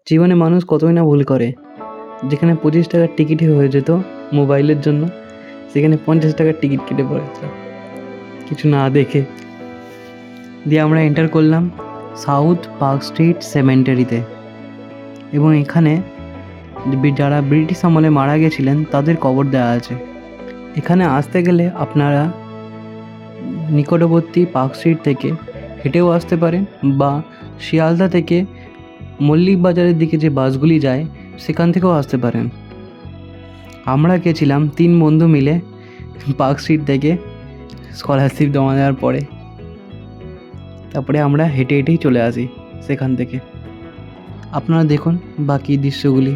জীবনে মানুষ কতই না ভুল করে। যেখানে 25 টাকার টিকিটই হয়ে যেত মোবাইলের জন্য, সেখানে 50 টাকার টিকিট কেটে পড়েছিল কিছু না দেখে। দিয়ে আমরা এন্টার করলাম সাউথ পার্ক স্ট্রিট সেমেন্টারিতে, এবং এখানে যারা ব্রিটিশ আমলে মারা গেছিলেন তাদের কবর দেওয়া আছে। এখানে আসতে গেলে আপনারা নিকটবর্তী পার্ক স্ট্রিট থেকে হেঁটেও আসতে পারেন, বা শিয়ালদা থেকে মল্লিক বাজারের দিকে যে বাসগুলি যায় সেখান থেকেও আসতে পারেন। আমরা গেছিলাম 3 বন্ধু মিলে পার্ক স্ট্রিট থেকে স্কলারশিপ জমা দেওয়ার পরে। তারপরে আমরা হেঁটে হেঁটেই চলে আসি সেখান থেকে। আপনারা দেখুন বাকি দৃশ্যগুলি।